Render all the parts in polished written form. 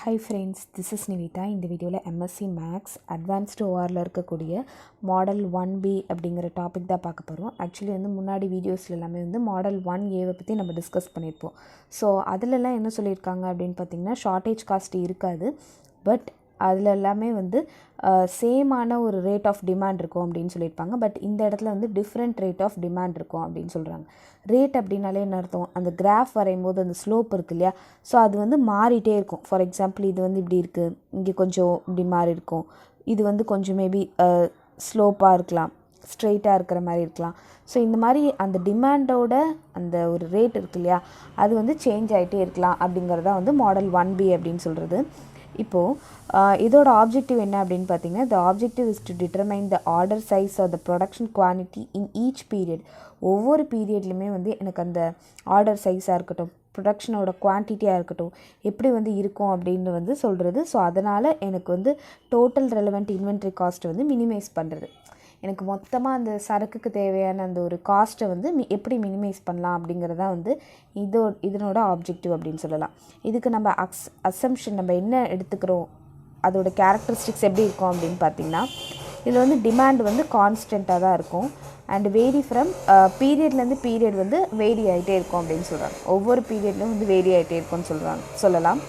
Hi friends, this is Nivita. இந்த வீடியோவில் MSc Max Advanced ORல இருக்கக்கூடிய மாடல் 1B அப்படிங்கிற டாபிக் தான் பார்க்க போகிறோம். ஆக்சுவலி வந்து முன்னாடி வீடியோஸில் எல்லாமே வந்து மாடல் 1Aவை பற்றி நம்ம டிஸ்கஸ் பண்ணியிருப்போம். ஸோ அதிலெல்லாம் என்ன சொல்லியிருக்காங்க அப்படின்னு பார்த்திங்கன்னா ஷார்ட்டேஜ் காஸ்ட் இருக்காது, பட் அதில் எல்லாமே வந்து சேமான ஒரு ரேட் ஆஃப் டிமாண்ட் இருக்கும் அப்படின்னு சொல்லியிருப்பாங்க. பட் இந்த இடத்துல வந்து டிஃப்ரெண்ட் ரேட் ஆஃப் டிமாண்ட் இருக்கும் அப்படின்னு சொல்கிறாங்க. ரேட் அப்படின்னாலே என்ன அர்த்தம், அந்த கிராஃப் வரையும்போது அந்த ஸ்லோப் இருக்குது இல்லையா, ஸோ அது வந்து மாறிட்டே இருக்கும். ஃபார் எக்ஸாம்பிள் இது வந்து இப்படி இருக்குது, இங்கே கொஞ்சம் இப்படி மாறி இருக்கும், இது வந்து கொஞ்சம் மேபி ஸ்லோப்பாக இருக்கலாம், ஸ்ட்ரெயிட்டாக இருக்கிற மாதிரி இருக்கலாம். ஸோ இந்த மாதிரி அந்த டிமாண்டோட அந்த ஒரு ரேட் இருக்கு இல்லையா, அது வந்து சேஞ்ச் ஆகிட்டே இருக்கலாம் அப்படிங்கிறதான் வந்து மாடல் 1B அப்படின்னு சொல்கிறது. இப்போது இதோட ஆப்ஜெக்டிவ் என்ன அப்படின்னு பார்த்தீங்கன்னா, the objective is to determine the order size or the production quantity in each period. ஒவ்வொரு பீரியட்லையுமே வந்து எனக்கு அந்த ஆர்டர் சைஸாக இருக்கட்டும், ப்ரொடக்ஷனோட குவான்டிட்டியாக இருக்கட்டும், எப்படி வந்து இருக்கும் அப்படின்னு வந்து சொல்கிறது. ஸோ அதனால் எனக்கு வந்து டோட்டல் ரெலவெண்ட் இன்வென்ட்ரி காஸ்ட்டை வந்து மினிமைஸ் பண்ணுறது. எனக்கு மொத்தமாக அந்த சரக்குக்கு தேவையான அந்த ஒரு காஸ்ட்டை வந்து எப்படி மினிமைஸ் பண்ணலாம் அப்படிங்கிறதா வந்து இதனோட ஆப்ஜெக்டிவ் அப்படின்னு சொல்லலாம். இதுக்கு நம்ம அசம்ஷன் நம்ம என்ன எடுத்துக்கிறோம், அதோட கேரக்டரிஸ்டிக்ஸ் எப்படி இருக்கும் அப்படின்னு பார்த்திங்கன்னா, இதில் வந்து டிமாண்ட் வந்து கான்ஸ்டண்ட்டாக தான் இருக்கும் அண்ட் வேரி ஃப்ரம் பீரியட்லேருந்து பீரியட் வந்து வேரி ஆகிட்டே இருக்கும் அப்படின்னு சொல்கிறாங்க. ஒவ்வொரு பீரியட்லையும் வந்து வேரி ஆகிட்டே இருக்கும்னு சொல்லலாம்.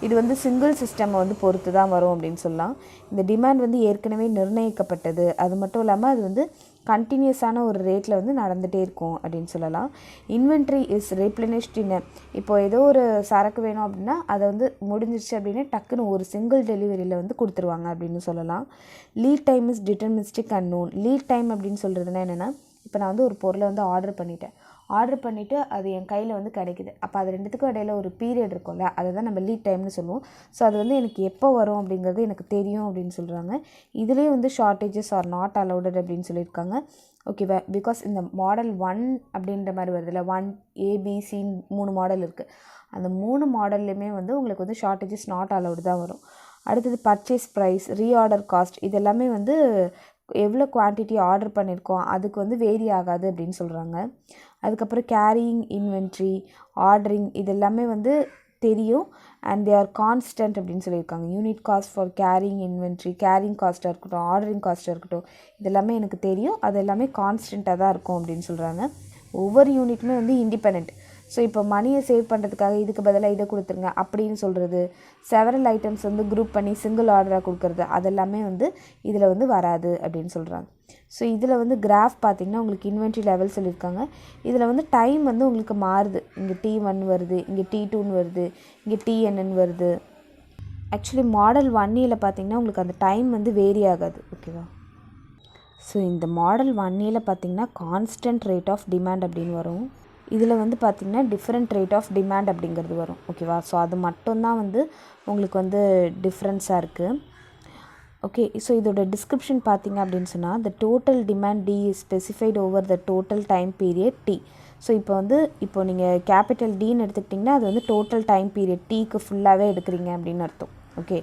இது வந்து சிங்கிள் சிஸ்டமை வந்து பொறுத்து தான் வரும் அப்படின்னு சொல்லலாம். இந்த டிமாண்ட் வந்து ஏற்கனவே நிர்ணயிக்கப்பட்டது, அது மட்டும் இல்லாமல் அது வந்து கண்டினியூஸான ஒரு ரேட்டில் வந்து நடந்துகிட்டே இருக்கும் அப்படின்னு சொல்லலாம். இன்வென்ட்ரி இஸ் ரீப்ளனிஷ்ட் இன், இப்போது ஏதோ ஒரு சரக்கு வேணும் அப்படின்னா அதை வந்து முடிஞ்சிருச்சு அப்படின்னா டக்குன்னு ஒரு சிங்கிள் டெலிவரியில் வந்து கொடுத்துருவாங்க அப்படின்னு சொல்லலாம். Lead time is deterministic and known. Lead time அப்படின்னு சொல்கிறதுனா என்னென்னா, இப்போ நான் வந்து ஒரு பொருளை வந்து ஆர்டர் பண்ணிவிட்டு அது என் கையில் வந்து கிடைக்குது. அப்போ அது ரெண்டுத்துக்கும் இடையில ஒரு பீரியட் இருக்கும்ல, அதை தான் நம்ம லீட் டைம்னு சொல்லுவோம். ஸோ அது வந்து எனக்கு எப்போ வரும் அப்படிங்கிறது எனக்கு தெரியும் அப்படின்னு சொல்கிறாங்க. இதுலேயே வந்து ஷார்ட்டேஜஸ் ஆர் நாட் அலௌடட் அப்படின்னு சொல்லியிருக்காங்க. ஓகேவா, பிகாஸ் இந்த மாடல் 1 அப்படின்ற மாதிரி வருதுல்ல, 1ABC 3 மாடல் இருக்குது. அந்த 3 மாடல்லையுமே வந்து உங்களுக்கு வந்து ஷார்ட்டேஜஸ் நாட் அலௌடு தான் வரும். அடுத்தது பர்ச்சேஸ் ப்ரைஸ், ரீஆர்டர் காஸ்ட், இதெல்லாமே வந்து எவ்வளோ குவான்டிட்டி ஆர்டர் பண்ணியிருக்கோம் அதுக்கு வந்து வேரி ஆகாது அப்படின்னு சொல்கிறாங்க. அதுக்கப்புறம் கேரியிங் இன்வென்ட்ரி, ஆர்டரிங், இது எல்லாமே வந்து தெரியும் அண்ட் தே ஆர் கான்ஸ்டன்ட் அப்படின்னு சொல்லியிருக்காங்க. Unit cost for carrying inventory, carrying காஸ்ட்டாக இருக்கட்டும், ஆர்டரிங் காஸ்ட்டாக இருக்கட்டும், இது எல்லாமே எனக்கு தெரியும், அது எல்லாமே கான்ஸ்டண்ட்டாக தான் இருக்கும் அப்படின்னு சொல்கிறாங்க. ஒவ்வொரு யூனிட்டுமே வந்து இண்டிபெண்ட். ஸோ இப்போ மணியை சேவ் பண்ணுறதுக்காக இதுக்கு பதிலாக இதை கொடுத்துருங்க அப்படின்னு சொல்கிறது, செவரல் ஐட்டம்ஸ் வந்து குரூப் பண்ணி சிங்கிள் ஆர்டராக கொடுக்குறது, அதெல்லாமே வந்து இதில் வந்து வராது அப்படின்னு சொல்கிறாங்க. ஸோ இதில் வந்து கிராஃப் பார்த்திங்கன்னா உங்களுக்கு இன்வென்ட்ரி லெவல் சொல்லியிருக்காங்க. இதில் வந்து டைம் வந்து உங்களுக்கு மாறுது. இங்கே T1 வருது, இங்கே T2 வருது, இங்கே TNன்னு வருது. ஆக்சுவலி மாடல் 1Aல பார்த்திங்கன்னா உங்களுக்கு அந்த டைம் வந்து வேரி ஆகாது. ஓகேவா, ஸோ இந்த மாடல் 1Aல பார்த்திங்கன்னா கான்ஸ்டன்ட் ரேட் ஆஃப் டிமாண்ட் அப்படின்னு வரும். இதில் வந்து பார்த்திங்கன்னா டிஃப்ரெண்ட் ரேட் ஆஃப் டிமாண்ட் அப்படிங்கிறது வரும். ஓகேவா, ஸோ அது மட்டும்தான் வந்து உங்களுக்கு வந்து டிஃப்ரென்ஸாக இருக்குது. ஓகே, ஸோ இதோட டிஸ்கிரிப்ஷன் பார்த்திங்க அப்படின்னு சொன்னால், the total demand D is specified over the total time period T. So இப்போ நீங்கள் கேபிட்டல் Dன்னு எடுத்துக்கிட்டிங்கன்னா அது வந்து டோட்டல் டைம் பீரியட் Tக்கு ஃபுல்லாகவே எடுக்கிறீங்க அப்படின்னு அர்த்தம். ஓகே,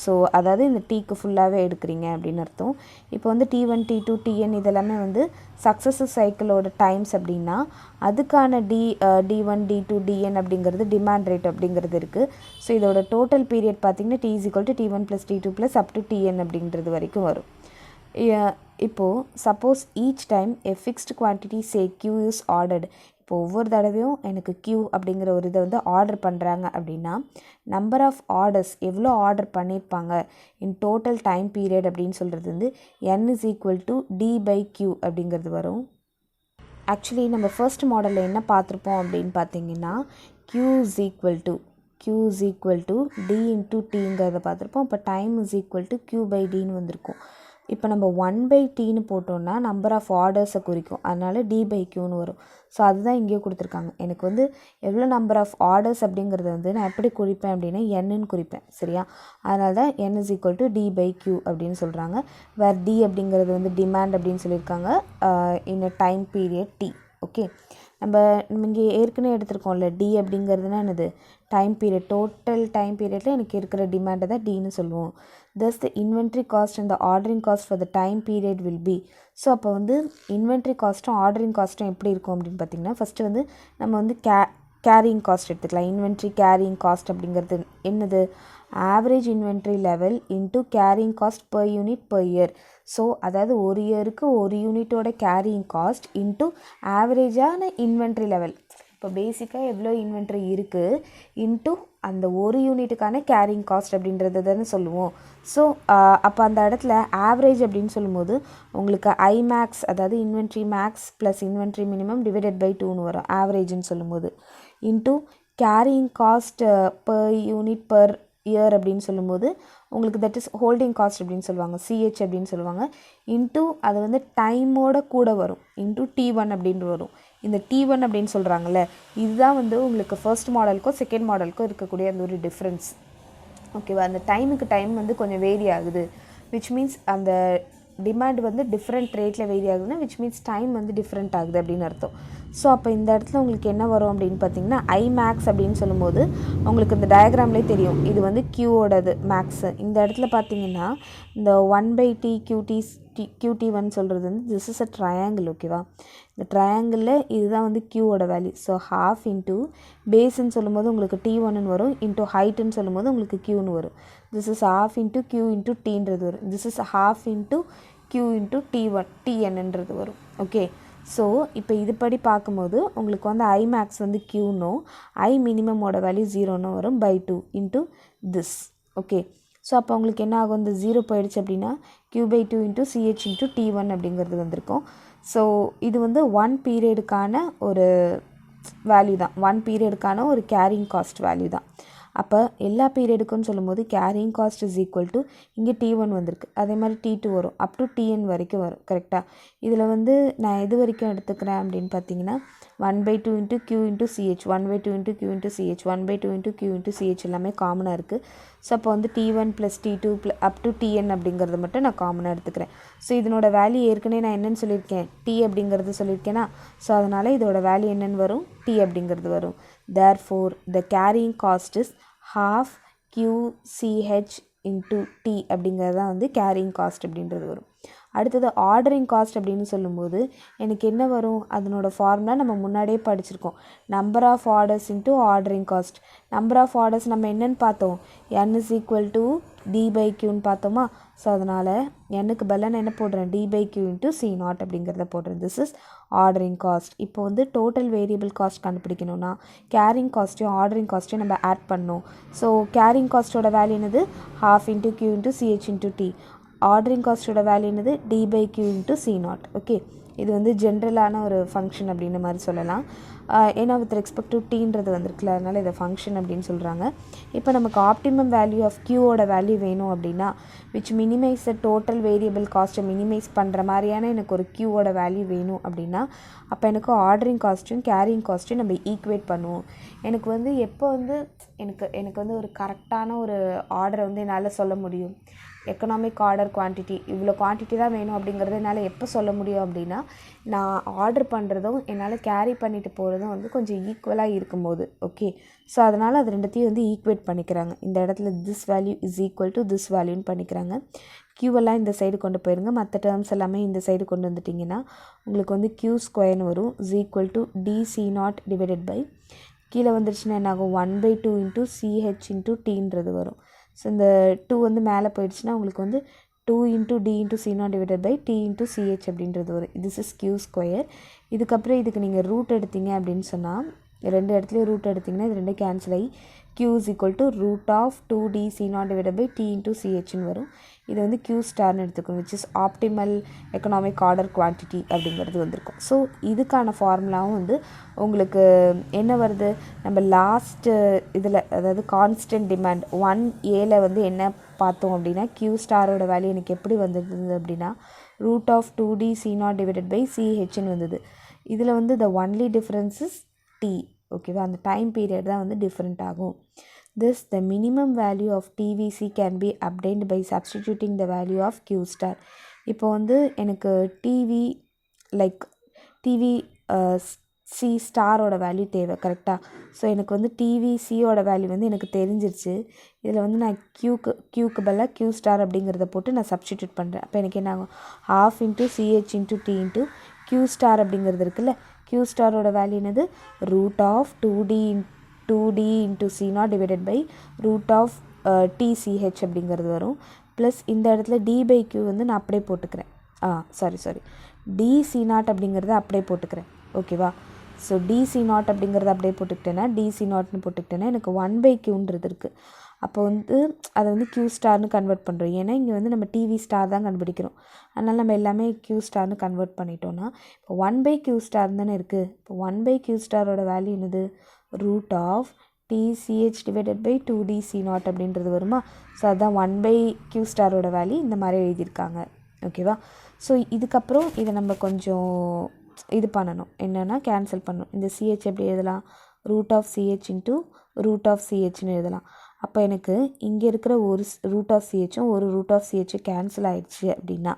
ஸோ அதாவது இந்த Tக்கு ஃபுல்லாகவே எடுக்கிறீங்க அப்படின்னு அர்த்தம். இப்போ வந்து T1, T2, TN இதெல்லாமே வந்து சக்ஸஸிவ் சைக்கிளோட டைம்ஸ் அப்படின்னா அதுக்கான D1, D2, DN அப்படிங்கிறது டிமாண்ட் ரேட் அப்படிங்கிறது இருக்குது. ஸோ இதோட டோட்டல் பீரியட் பார்த்திங்கன்னா T is equal to T1 + T2 + up to TN அப்படின்றது வரைக்கும் வரும். இப்போது suppose each time a fixed quantity say Q is ordered. இப்போ ஒவ்வொரு தடவையும் எனக்கு Q அப்படிங்கிற ஒரு இதை வந்து ஆர்டர் பண்ணுறாங்க அப்படின்னா, நம்பர் ஆஃப் ஆர்டர்ஸ் எவ்வளோ ஆர்டர் பண்ணியிருப்பாங்க இன் டோட்டல் டைம் பீரியட் அப்படின்னு சொல்கிறது வந்து N is equal to D/Q அப்படிங்கிறது வரும். ஆக்சுவலி நம்ம ஃபர்ஸ்ட் மாடலில் என்ன பார்த்துருப்போம் அப்படின்னு பார்த்தீங்கன்னா, Q is equal to D into Tங்கிறத பார்த்துருப்போம். இப்போ டைம் is equal to Q/Dன்னு வந்திருக்கும். இப்போ நம்ம 1/Tன்னு போட்டோம்னா நம்பர் ஆஃப் ஆர்டர்ஸை குறிக்கும், அதனால் D/Qன்னு வரும். ஸோ அதுதான் இங்கேயே கொடுத்துருக்காங்க. எனக்கு வந்து எவ்வளோ நம்பர் ஆஃப் ஆர்டர்ஸ் அப்படிங்கிறத வந்து நான் எப்படி குறிப்பேன் அப்படின்னா Nன்னு குறிப்பேன். சரியா, அதனால தான் N is equal to D/Q அப்படின்னு சொல்கிறாங்க. வேர் D அப்படிங்கிறது வந்து டிமாண்ட் அப்படின்னு சொல்லியிருக்காங்க in a time period T. Okay, நம்ம இங்கே ஏற்கனவே எடுத்துருக்கோம்ல, D அப்படிங்கிறதுனா என்னது, டைம் பீரியட், டோட்டல் டைம் பீரியடில் எனக்கு இருக்கிற டிமாண்டை தான் Dன்னு சொல்லுவோம். thus the inventory cost and the ordering cost for the time period will be. So அப்போ வந்து இன்வென்ட்ரி காஸ்ட்டும் ஆர்டரிங் காஸ்ட்டும் எப்படி இருக்கும் அப்படின்னு பார்த்திங்கன்னா, ஃபஸ்ட்டு வந்து நம்ம வந்து கேரியிங் காஸ்ட் எடுத்துக்கலாம். இன்வென்ட்ரி கேரியிங் காஸ்ட் அப்படிங்கிறது என்னது? Average inventory level into carrying cost per unit per year. So அதாவது ஒரு இயருக்கு ஒரு யூனிட்டோட கேரியிங் காஸ்ட் இன்ட்டு ஆவரேஜான இன்வென்ட்ரி லெவல். இப்போ பேசிக்காக எவ்வளோ இன்வென்ட்ரி இருக்குது இன்ட்டு அந்த ஒரு யூனிட்டுக்கான கேரியிங் காஸ்ட் அப்படின்றத தானே சொல்லுவோம். ஸோ அப்போ அந்த இடத்துல ஆவரேஜ் அப்படின்னு சொல்லும்போது உங்களுக்கு ஐமேக்ஸ், அதாவது inventory max plus inventory minimum divided by 2ன்னு வரும் ஆவரேஜ்னு சொல்லும்போது. Into carrying cost per unit per year அப்படின்னு சொல்லும்போது உங்களுக்கு தட் இஸ் ஹோல்டிங் காஸ்ட் அப்படின்னு சொல்லுவாங்க, சிஹெச் அப்படின்னு சொல்லுவாங்க. இன்ட்டு அது வந்து டைமோட கூட வரும், இன்ட்டு T1 அப்படின்னு வரும். இந்த T1 அப்படின்னு சொல்கிறாங்கல்ல, இதுதான் வந்து உங்களுக்கு ஃபர்ஸ்ட் மாடலுக்கும் செகண்ட் மாடலுக்கும் இருக்கக்கூடிய அந்த ஒரு டிஃப்ரென்ஸ். ஓகேவா? அந்த டைமுக்கு டைம் வந்து கொஞ்சம் வேரி ஆகுது, விச் மீன்ஸ் அந்த டிமாண்ட் வந்து டிஃப்ரெண்ட் ரேட்டில் வேரி ஆகுதுன்னா விச் மீன்ஸ் டைம் வந்து டிஃப்ரெண்ட் ஆகுது அப்படின்னு அர்த்தம். ஸோ அப்போ இந்த இடத்துல உங்களுக்கு என்ன வரும் அப்படின்னு பார்த்தீங்கன்னா ஐமேக்ஸ் அப்படின்னு சொல்லும்போது உங்களுக்கு இந்த டயக்ராம்லேயே தெரியும், இது வந்து கியூவோடது மேக்ஸு. இந்த இடத்துல பார்த்தீங்கன்னா இந்த 1/t QT1 சொல்கிறது வந்து திஸ் இஸ் அ ட்ரையாங்கிள். ஓகேவா? இந்த ட்ரையாங்கிளில் இதுதான் வந்து கியூவோட வேல்யூ. ஸோ ஹாஃப் இன்ட்டு பேஸ்ன்னு சொல்லும்போது உங்களுக்கு T1ன்னு வரும், இன்ட்டு ஹைட்டுன்னு சொல்லும்போது உங்களுக்கு Qன்னு வரும். This is half into Q into Tன்றது வரும். This is half into Q into TNன்றது வரும். ஓகே, ஸோ இப்போ இதுபடி பார்க்கும்போது உங்களுக்கு வந்து ஐமேக்ஸ் வந்து Qன்னும் ஐ மினிமமோட வேல்யூ 0ன்னு வரும் by 2 into this. Okay, so அப்போ உங்களுக்கு என்ன ஆகும்? இந்த 0 போயிடுச்சு அப்படின்னா Q/2 into CH into T1 அப்படிங்கிறது வந்திருக்கும். ஸோ இது வந்து 1 பீரியடுக்கான ஒரு வேல்யூ தான், 1 பீரியடுக்கான ஒரு கேரியிங் காஸ்ட் வேல்யூ தான். அப்போ எல்லா பீரியடுக்குன்னு சொல்லும்போது carrying cost is equal to இங்கே T1 வந்திருக்கு, அதே மாதிரி T2 வரும், அப் டு TN வரைக்கும் வரும். கரெக்டாக? இதில் வந்து நான் எது வரைக்கும் எடுத்துக்கிறேன் அப்படின்னு பார்த்தீங்கன்னா 1/2 into Q into CH, 1/2 into Q into CH, 1/2 into Q into CH எல்லாமே காமனாக இருக்குது. ஸோ அப்போ வந்து T1 plus T2 up to TN அப்படிங்கிறது மட்டும் நான் காமனாக எடுத்துக்கிறேன். ஸோ இதனோட வேல்யூ ஏற்கனவே நான் என்னென்னு சொல்லியிருக்கேன், T அப்படிங்கிறது சொல்லியிருக்கேன்னா, ஸோ அதனால் இதோட வேல்யூ என்னென்னு வரும்? T அப்படிங்கிறது வரும். Therefore the carrying cost is half QCH into T அப்படிங்கிறது தான் வந்து கேரியிங் காஸ்ட் அப்படின்றது வரும். அடுத்தது ஆர்டரிங் காஸ்ட் அப்படின்னு சொல்லும்போது எனக்கு என்ன வரும்? அதனோட ஃபார்முலா நம்ம முன்னாடியே படிச்சிருக்கோம், number of orders into ordering cost. Number of orders நம்ம என்னென்னு பார்த்தோம்? n is equal to D/Qன்னு பார்த்தோமா? ஸோ அதனால் என்னுக்கு பதிலாக நான் என்ன போடுறேன்? D/Q இன்ட்டு C0 அப்படிங்கிறத போடுறேன். This is ordering cost. இப்போ வந்து டோட்டல் வேரியபிள் காஸ்ட் கண்டுபிடிக்கணும்னா கேரியிங் காஸ்ட்டையும் ஆர்டரிங் காஸ்ட்டையும் நம்ம ஆட் பண்ணணும். ஸோ கேரியிங் காஸ்ட்டோட வேல்யூ என்னது? half into Q into CH into T. Ordering காஸ்ட்டோட வேல்யூ என்னது? D/Q into C0. ஓகே, இது வந்து ஜென்ரலான ஒரு ஃபங்க்ஷன் அப்படின்ற மாதிரி சொல்லலாம். ஏன்னா வித் ரெஸ்பெக்ட் டு Tன்றது வந்திருக்குல்ல, அதனால் இதை ஃபங்க்ஷன் அப்படின்னு சொல்கிறாங்க. இப்போ நமக்கு ஆப்டிமம் வேல்யூ ஆஃப் Qவோட வேல்யூ வேணும் அப்படின்னா which minimise the total variable காஸ்ட்டை மினிமைஸ் பண்ணுற மாதிரியான எனக்கு ஒரு Qவோட வேல்யூ வேணும் அப்படின்னா அப்போ எனக்கு ஆர்டரிங் காஸ்ட்டையும் கேரியிங் காஸ்ட்டையும் நம்ம ஈக்குவேட் பண்ணுவோம். எனக்கு வந்து எப்போ வந்து எனக்கு வந்து ஒரு கரெக்டான ஒரு ஆர்டரை வந்து என்னால் சொல்ல முடியும், எக்கனாமிக் ஆர்டர் குவான்டிட்டி இவ்வளோ குவான்டிட்டி தான் வேணும் அப்படிங்கிறத என்னால் எப்போ சொல்ல முடியும் அப்படின்னா நான் ஆர்டர் பண்ணுறதும் என்னால் கேரி பண்ணிட்டு போகிறதும் வந்து கொஞ்சம் ஈக்குவலாக இருக்கும்போது. ஓகே, ஸோ அதனால் அது ரெண்டுத்தையும் வந்து ஈக்குவேட் பண்ணிக்கிறாங்க. இந்த இடத்துல this value is equal to this வேல்யூன்னு பண்ணிக்கிறாங்க. கியூவெல்லாம் இந்த சைடு கொண்டு போயிருங்க, மற்ற டேர்ம்ஸ் எல்லாமே இந்த சைடு கொண்டு வந்துட்டிங்கன்னா உங்களுக்கு வந்து Q² வரும் is equal to DC0 divided by கீழே வந்துருச்சுன்னா என்ன ஆகும்? 1/2 இன்ட்டு CH இன்ட்டு Tன்றது வரும். ஸோ இந்த 2 வந்து மேலே போயிடுச்சுன்னா உங்களுக்கு வந்து 2 into D into C0 divided by T into CH அப்படின்றது வரும். This is Q². இதுக்கப்புறம் இதுக்கு நீங்கள் ரூட் எடுத்தீங்க அப்படின்னு சொன்னால் ரெண்டு இடத்துலையும் ரூட் எடுத்திங்கன்னா இது ரெண்டும் கேன்சல் ஆகி Q is equal to root of 2D C0 divided by T into CHன்னு வரும். இது வந்து Q ஸ்டார்னு எடுத்துக்கணும், which is optimal economic order quantity அப்படிங்கிறது வந்திருக்கும். ஸோ இதுக்கான ஃபார்முலாவும் வந்து உங்களுக்கு என்ன வருது? நம்ம லாஸ்ட்டு இதில் அதாவது கான்ஸ்டன்ட் டிமாண்ட் 1Aல வந்து என்ன பார்த்தோம் அப்படின்னா Q ஸ்டாரோட வேல்யூ எனக்கு எப்படி வந்துருந்தது அப்படின்னா root of 2D C0 divided by CHன்னு வந்தது. இதில் வந்து the only difference is T. ஓகேவா? அந்த டைம் பீரியட் தான் வந்து டிஃப்ரெண்ட் ஆகும். This the minimum value of TVC can be obtained by substituting the value of Q star. இப்போ வந்து எனக்கு டிவி சி ஸ்டாரோட வேல்யூ தேவை. கரெக்டாக? ஸோ எனக்கு வந்து டிவிசியோட வேல்யூ வந்து எனக்கு தெரிஞ்சிருச்சு. இதில் வந்து நான் க்யூக்கு பதிலாக Q ஸ்டார் அப்படிங்கிறத போட்டு நான் சப்ஸ்டிடியூட் பண்ணுறேன். அப்போ எனக்கு என்ன ஆகும்? half into CH into T into Q star அப்படிங்கிறது இருக்குல்ல, q ஸ்டாரோட வேல்யூ என்னது root of 2d into c naught divided by root of tch அப்படிங்கிறது வரும். ப்ளஸ் இந்த இடத்துல d பை q வந்து நான் அப்படியே போட்டுக்கிறேன். சாரி dc நாட் அப்படிங்கிறத அப்படியே போட்டுக்கிறேன். ஓகேவா? ஸோ dc நாட் அப்படிங்கிறத அப்படியே போட்டுக்கிட்டேன்னா dc நாட்னு போட்டுக்கிட்டேன்னா எனக்கு 1/qன்றது இருக்குது. அப்போ வந்து அதை வந்து q ஸ்டார்னு கன்வெர்ட் பண்ணுறோம். ஏன்னா இங்கே வந்து நம்ம டிவி ஸ்டார் தான் கண்டுபிடிக்கிறோம். அதனால் நம்ம எல்லாமே q ஸ்டார்னு கன்வெர்ட் பண்ணிட்டோன்னா இப்போ 1/q ஸ்டார் தானே இருக்குது. இப்போ 1/q ஸ்டாரோட வேல்யூ என்னது root of tch divided by 2dc naught அப்படின்றது வருமா? ஸோ அதுதான் 1/q ஸ்டாரோட வேல்யூ இந்த மாதிரி எழுதியிருக்காங்க. ஓகேவா? ஸோ இதுக்கப்புறம் இதை நம்ம கொஞ்சம் இது பண்ணணும், என்னென்னா கேன்சல் பண்ணணும். இந்த ch எப்படி எழுதலாம் root of ch into root of chன்னு எழுதலாம். அப்போ எனக்கு இங்கே இருக்கிற ஒரு ரூட் ஆஃப் chம் ஒரு ரூட் ஆஃப் ch கேன்சல் ஆகிடுச்சு அப்படின்னா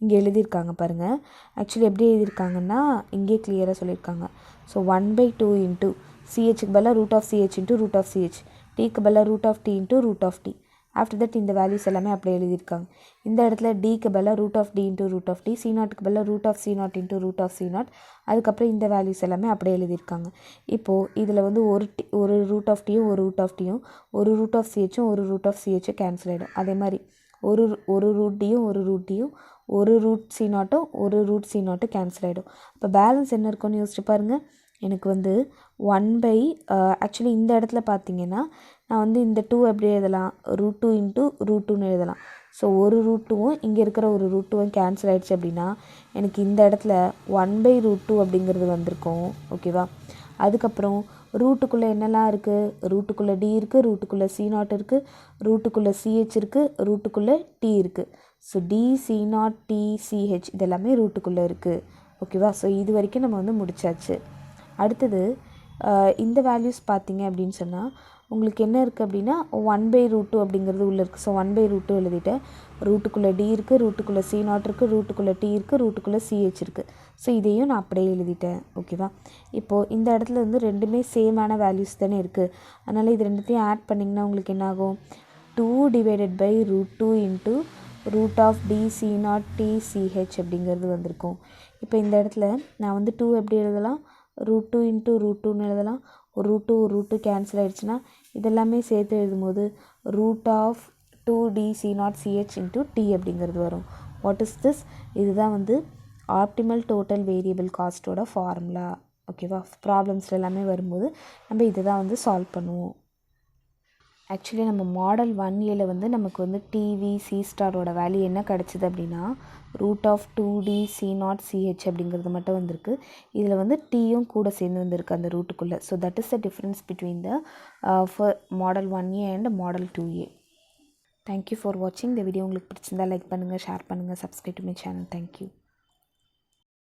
இங்கே எழுதியிருக்காங்க பாருங்கள். ஆக்சுவலி எப்படி எழுதியிருக்காங்கன்னா இங்கே கிளியராக சொல்லியிருக்காங்க. ஸோ 1/2 இன்ட்டு chக்கு பதிலாக root of ch into root of ch, tக்கு பதிலாக root of t into root of t. After that இந்த வேல்யூஸ் எல்லாமே அப்படியே எழுதியிருக்காங்க. இந்த இடத்துல டிக்கு பதிலாக root of D into root of D, C நாட்டுக்கு பதிலாக root of C naught into root of C naught. அதுக்கப்புறம் இந்த வேல்யூஸ் எல்லாமே அப்படியே எழுதியிருக்காங்க. இப்போது இதில் வந்து ஒரு ரூட் ஆஃப் டியும் ஒரு ரூட் ஆஃப் டியும் ஒரு ரூட் ஆஃப் சிஹெச்சும் ஒரு ரூட் ஆஃப் சிஹெச்சும் கேன்சல் ஆகிடும். அதே மாதிரி ஒரு ரூட் டியும் ஒரு ரூட் டியும் ஒரு ரூட் சி நாட்டும் ஒரு ரூட் சி நாட்டும் கேன்சல் ஆகிடும். அப்போ பேலன்ஸ் என்ன இருக்குன்னு யோசிச்சு பாருங்கள். எனக்கு வந்து ஆக்சுவலி இந்த இடத்துல பார்த்தீங்கன்னா நான் வந்து இந்த 2 எப்படி எழுதலாம் ரூட் 2 இன்ட்டு ரூட் 2ன்னு எழுதலாம். ஸோ ஒரு ரூட் 2வும் இங்கே இருக்கிற ஒரு ரூட் 2வும் கேன்சல் ஆகிடுச்சு அப்படின்னா எனக்கு இந்த இடத்துல 1/√2 அப்படிங்கிறது வந்திருக்கும். ஓகேவா? அதுக்கப்புறம் ரூட்டுக்குள்ளே என்னெல்லாம் இருக்குது, ரூட்டுக்குள்ளே டி இருக்குது, ரூட்டுக்குள்ளே சி நாட் இருக்குது, ரூட்டுக்குள்ளே சிஹெச் இருக்குது, ரூட்டுக்குள்ளே டி இருக்குது. So D C naught D CH இதெல்லாமே ரூட்டுக்குள்ளே இருக்குது. ஓகேவா? ஸோ இது வரைக்கும் நம்ம வந்து முடிச்சாச்சு. அடுத்தது இந்த வேல்யூஸ் பார்த்தீங்க அப்படின்னு சொன்னால் உங்களுக்கு என்ன இருக்குது அப்படின்னா 1/√2 அப்படிங்கிறது உள்ளே இருக்குது. ஸோ 1/√2 எழுதிட்டேன். ரூட்டுக்குள்ளே டி இருக்குது, ரூட்டுக்குள்ளே சி நாட் இருக்குது, ரூட்டுக்குள்ளே டி இருக்குது, ரூட்டுக்குள்ளே சிஹெச் இருக்குது. ஸோ இதையும் நான் அப்படியே எழுதிட்டேன். ஓகேவா? இப்போது இந்த இடத்துல வந்து ரெண்டுமே சேமான வேல்யூஸ் தானே இருக்குது. அதனால் இது ரெண்டுத்தையும் ஆட் பண்ணிங்கன்னா உங்களுக்கு என்ன ஆகும் 2 divided by √2 into root of D C naught D CH அப்படிங்கிறது வந்திருக்கும். இப்போ இந்த இடத்துல நான் வந்து 2 எப்படி எழுதலாம் ரூட் 2 இன்ட்டு ரூட் 2ன்னு எழுதலாம். ஒரு ரூட் 2 கேன்சல் ஆகிடுச்சுன்னா இதெல்லாமே சேர்த்து எழுதும்போது root of 2d c naught ch into D அப்படிங்கிறது வரும். What is this? இதுதான் வந்து ஆப்டிமல் டோட்டல் வேரியபிள் காஸ்ட்டோட ஃபார்முலா. ஓகேவா? ப்ராப்ளம்ஸில் எல்லாமே வரும்போது நம்ம இதை தான் வந்து சால்வ் பண்ணுவோம். ஆக்சுவலி நம்ம மாடல் 1A வந்து நமக்கு வந்து டிவி சி ஸ்டாரோட வேல்யூ என்ன கிடச்சிது அப்படின்னா root of 2d c naught ch அப்படிங்கிறது மட்டும் வந்திருக்கு. இதில் வந்து டீயும் கூட சேர்ந்து வந்திருக்கு அந்த ரூட்டுக்குள்ளே. So that is the difference between the model 1A and model 2A. Thank you for வாட்சிங். இந்த வீடியோ உங்களுக்கு பிடிச்சிருந்தா லைக் பண்ணுங்கள், ஷேர் பண்ணுங்கள், subscribe to my channel. Thank you.